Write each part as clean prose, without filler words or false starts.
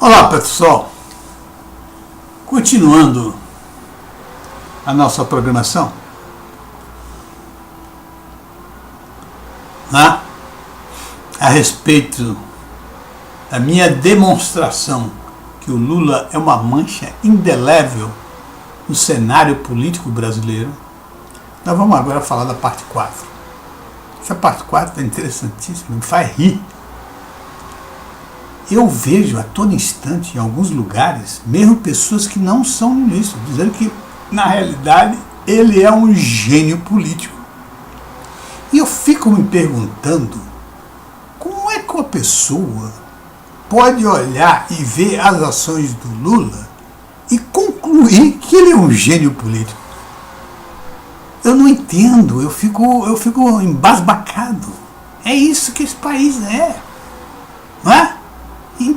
Olá pessoal, continuando a nossa programação, a respeito da minha demonstração que o Lula é uma mancha indelével no cenário político brasileiro. Nós vamos agora falar da parte 4. Essa parte 4 é interessantíssima, me faz rir. Eu vejo a todo instante, em alguns lugares, mesmo pessoas que não são ministros, dizendo que, na realidade, ele é um gênio político. E eu fico me perguntando, como é que uma pessoa pode olhar e ver as ações do Lula e concluir que ele é um gênio político? Eu não entendo, eu fico embasbacado. É isso que esse país é, não é? E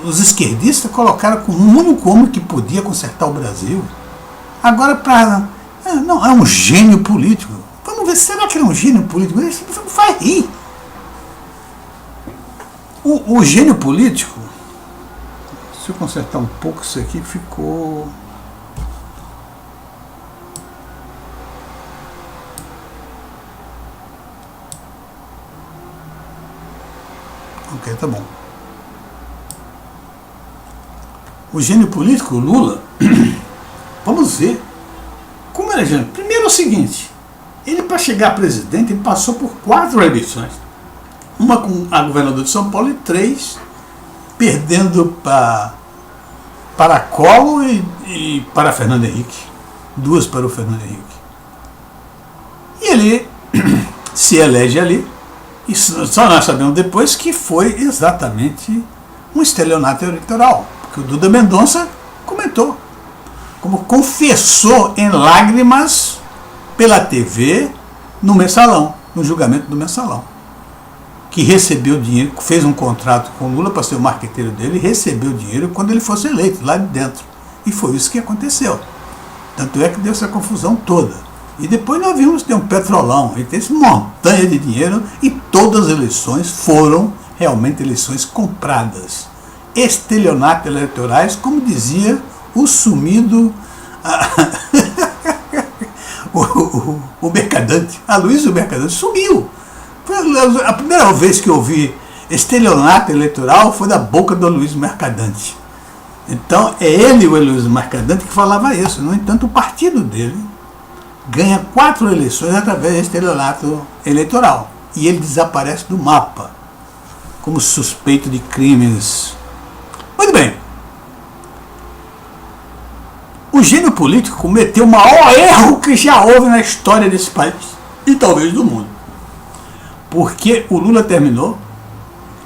os esquerdistas colocaram como o único homem que podia consertar o Brasil. Agora, não, é um gênio político. Vamos ver, será que ele é um gênio político? Isso faz rir. O gênio político, se eu consertar um pouco isso aqui, ficou... Ok, tá bom. O gênio político, o Lula, vamos ver como ele é gênio. Primeiro é o seguinte, ele para chegar a presidente, ele passou por 4 eleições. Uma com a governadora de São Paulo e 3 perdendo para Collor e para Fernando Henrique. 2 para o Fernando Henrique. E ele se elege ali, e só nós sabemos depois que foi exatamente um estelionato eleitoral. Que o Duda Mendonça comentou, como confessou em lágrimas pela TV no Mensalão, no julgamento do Mensalão, que recebeu dinheiro, fez um contrato com o Lula para ser o marqueteiro dele e recebeu dinheiro quando ele fosse eleito, lá de dentro. E foi isso que aconteceu. Tanto é que deu essa confusão toda. E depois nós vimos que tem um petrolão, e tem essa montanha de dinheiro, e todas as eleições foram realmente eleições compradas. Estelionatos eleitorais, como dizia o sumido o Mercadante, Aloysio Mercadante sumiu. A primeira vez que eu ouvi estelionato eleitoral foi da boca do Aloysio Mercadante. Então é ele, o Aloysio Mercadante, que falava isso. No entanto, o partido dele ganha 4 eleições através de estelionato eleitoral e ele desaparece do mapa como suspeito de crimes. Muito bem. O gênio político cometeu o maior erro que já houve na história desse país e talvez do mundo. Porque o Lula terminou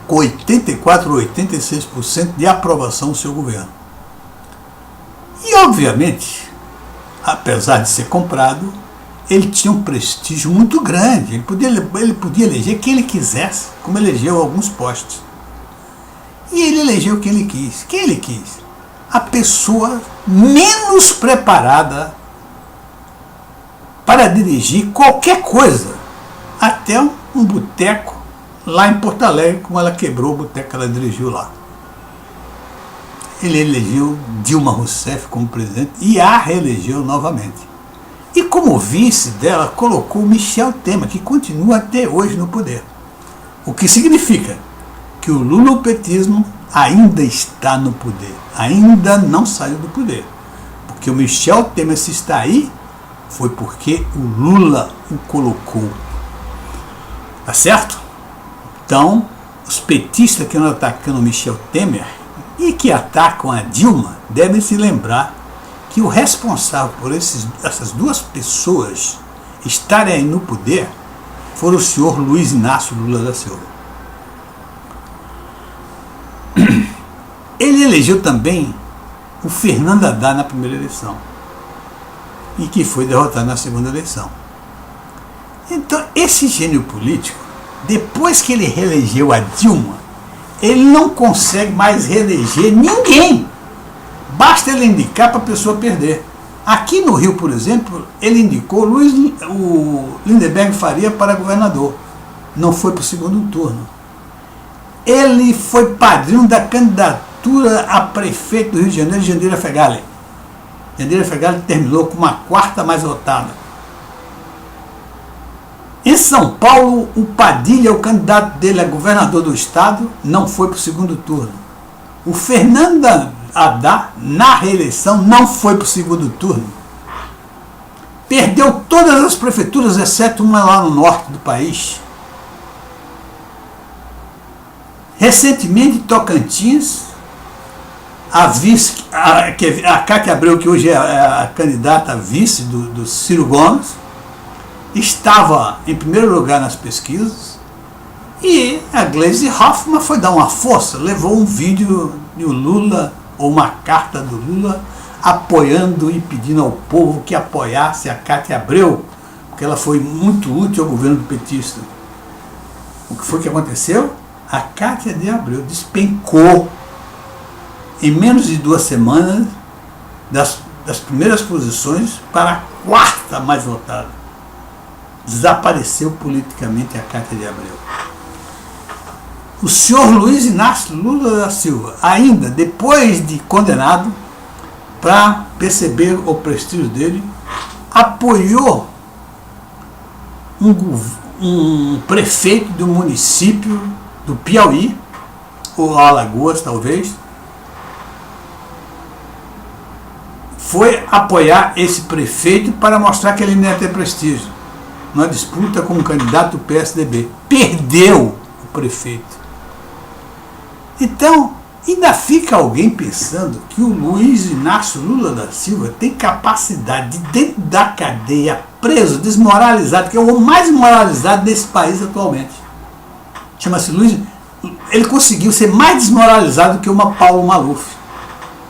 com 84 ou 86% de aprovação do seu governo. E, obviamente, apesar de ser comprado, ele tinha um prestígio muito grande. Ele podia eleger quem ele quisesse, como elegeu alguns postos. E ele elegeu quem ele quis. Quem ele quis? A pessoa menos preparada para dirigir qualquer coisa. Até um boteco lá em Porto Alegre, como ela quebrou o boteco que ela dirigiu lá. Ele elegeu Dilma Rousseff como presidente e a reelegeu novamente. E como vice dela, colocou Michel Temer, que continua até hoje no poder. O que significa que o lulopetismo ainda está no poder, ainda não saiu do poder. Porque o Michel Temer, se está aí, foi porque o Lula o colocou. Tá certo? Então, os petistas que andam atacando o Michel Temer e que atacam a Dilma devem se lembrar que o responsável por essas 2 pessoas estarem aí no poder foi o senhor Luiz Inácio Lula da Silva. Ele elegeu também o Fernando Haddad na primeira eleição e que foi derrotado na segunda eleição. Então, esse gênio político, depois que ele reelegeu a Dilma, ele não consegue mais reeleger ninguém. Basta ele indicar para a pessoa perder. Aqui no Rio, por exemplo, ele indicou o Lindenberg Faria para governador. Não foi para o segundo turno. Ele foi padrinho da candidatura candidatura a prefeito do Rio de Janeiro, Jandira Fegali. Jandira Fegali terminou com uma quarta mais votada. Em São Paulo, o Padilha, o candidato dele a governador do estado, não foi para o segundo turno. O Fernando Haddad, na reeleição, não foi para o segundo turno. Perdeu todas as prefeituras, exceto uma lá no norte do país. Recentemente, em Tocantins, a Cátia Abreu, que hoje é a candidata a vice do Ciro Gomes, estava em primeiro lugar nas pesquisas, e a Gleisi Hoffmann foi dar uma força, levou um vídeo do Lula, ou uma carta do Lula, apoiando e pedindo ao povo que apoiasse a Cátia Abreu, porque ela foi muito útil ao governo do petista. O que foi que aconteceu? A Cátia de Abreu despencou em menos de 2 semanas das primeiras posições para a quarta mais votada. Desapareceu politicamente a Cátia de Abreu. O senhor Luiz Inácio Lula da Silva, ainda depois de condenado, para perceber o prestígio dele, apoiou um prefeito do município do Piauí, ou Alagoas talvez, foi apoiar esse prefeito para mostrar que ele não ia ter prestígio na disputa com um candidato do PSDB. Perdeu o prefeito. Então, ainda fica alguém pensando que o Luiz Inácio Lula da Silva tem capacidade de, dentro da cadeia, preso, desmoralizado, que é o mais desmoralizado desse país atualmente. Chama-se Luiz. Ele conseguiu ser mais desmoralizado que uma Paulo Maluf,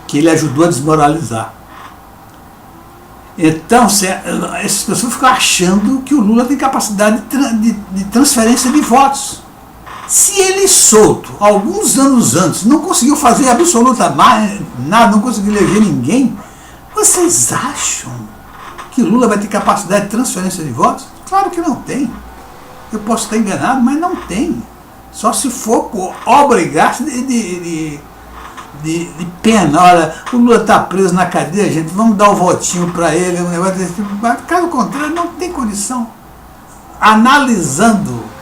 que ele ajudou a desmoralizar. Então, essas pessoas ficam achando que o Lula tem capacidade de transferência de votos. Se ele solto, alguns anos antes, não conseguiu fazer absolutamente nada, não conseguiu eleger ninguém, vocês acham que o Lula vai ter capacidade de transferência de votos? Claro que não tem. Eu posso estar enganado, mas não tem. Só se for por obra e graça de pena. Olha, o Lula está preso na cadeia, gente, vamos dar o votinho para ele, um negócio desse tipo. Caso contrário, não tem condição. Analisando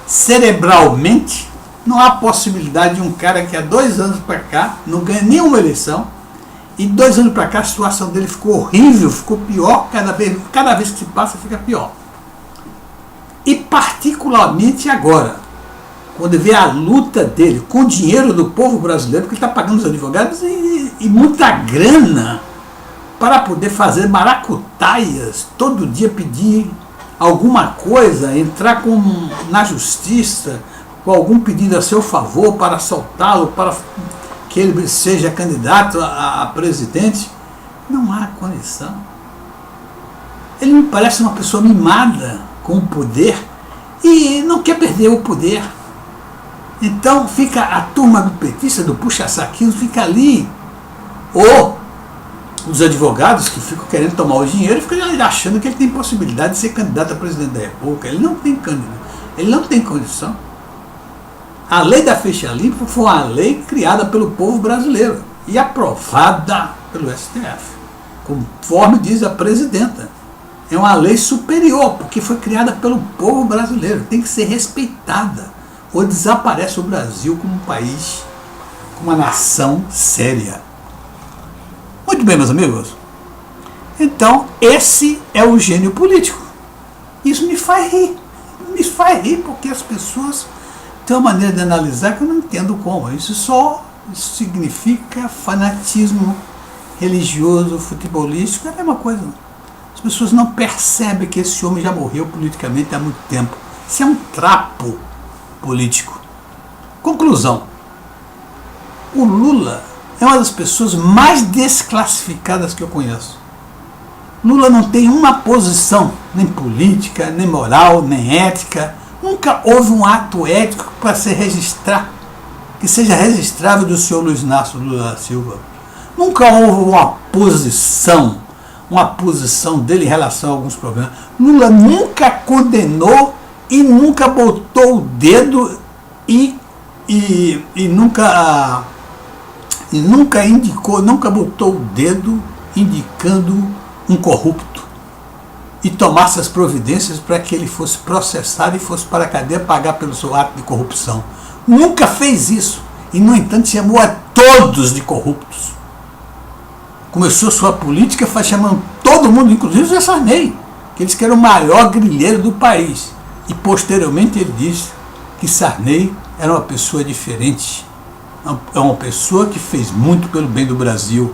cerebralmente, não há possibilidade de um cara que há 2 anos para cá não ganha nenhuma eleição, e 2 anos para cá a situação dele ficou horrível, ficou pior, cada vez que se passa fica pior. E particularmente agora, quando vê a luta dele com o dinheiro do povo brasileiro, porque ele está pagando os advogados e muita grana para poder fazer maracutaias, todo dia pedir alguma coisa, entrar na justiça com algum pedido a seu favor para soltá-lo, para que ele seja candidato a presidente, não há condição. Ele me parece uma pessoa mimada com o poder e não quer perder o poder. Então fica a turma do petista, do puxa-saquinho, fica ali. Ou os advogados que ficam querendo tomar o dinheiro, ficam achando que ele tem possibilidade de ser candidato a presidente da República. Ele não tem candidato, ele não tem condição. A lei da ficha limpa foi uma lei criada pelo povo brasileiro e aprovada pelo STF, conforme diz a presidenta. É uma lei superior, porque foi criada pelo povo brasileiro, tem que ser respeitada, ou desaparece o Brasil como um país, como uma nação séria. Muito bem, meus amigos. Então, esse é o gênio político. Isso me faz rir. Me faz rir porque as pessoas têm uma maneira de analisar que eu não entendo como. Isso significa fanatismo religioso, futebolístico, é a mesma coisa. As pessoas não percebem que esse homem já morreu politicamente há muito tempo. Isso é um trapo político. Conclusão. O Lula é uma das pessoas mais desclassificadas que eu conheço. Lula não tem uma posição, nem política, nem moral, nem ética. Nunca houve um ato ético para se registrar, que seja registrável do senhor Luiz Inácio Lula da Silva. Nunca houve uma posição dele em relação a alguns problemas. Lula nunca condenou e nunca botou o dedo e nunca e nunca indicou, nunca botou o dedo indicando um corrupto e tomasse as providências para que ele fosse processado e fosse para a cadeia pagar pelo seu ato de corrupção. Nunca fez isso e, no entanto, chamou a todos de corruptos. Começou sua política chamando todo mundo, inclusive o Zé Sarney, que ele disse que era o maior grilheiro do país. E posteriormente ele disse que Sarney era uma pessoa diferente, é uma pessoa que fez muito pelo bem do Brasil.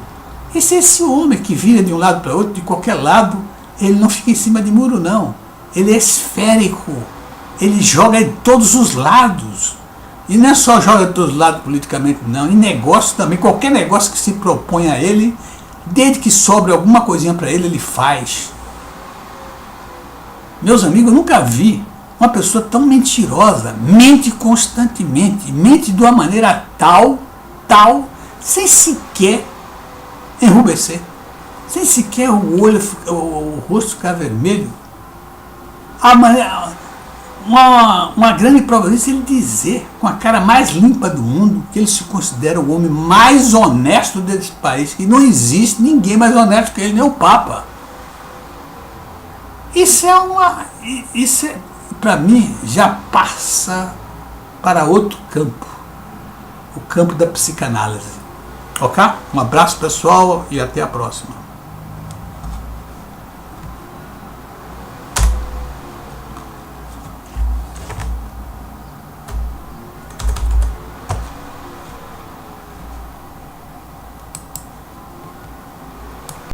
Esse homem que vira de um lado para outro, de qualquer lado, ele não fica em cima de muro, não. Ele é esférico, ele joga em todos os lados. E não é só joga de todos os lados politicamente, não. Em negócio também, qualquer negócio que se propõe a ele, desde que sobre alguma coisinha para ele faz. Meus amigos, eu nunca vi uma pessoa tão mentirosa, mente constantemente, mente de uma maneira tal, sem sequer enrubescer, sem sequer o rosto ficar vermelho. Uma grande prova disso é ele dizer, com a cara mais limpa do mundo, que ele se considera o homem mais honesto desse país, que não existe ninguém mais honesto que ele, nem o Papa. Isso para mim, já passa para outro campo, o campo da psicanálise. Ok? Um abraço, pessoal, e até a próxima.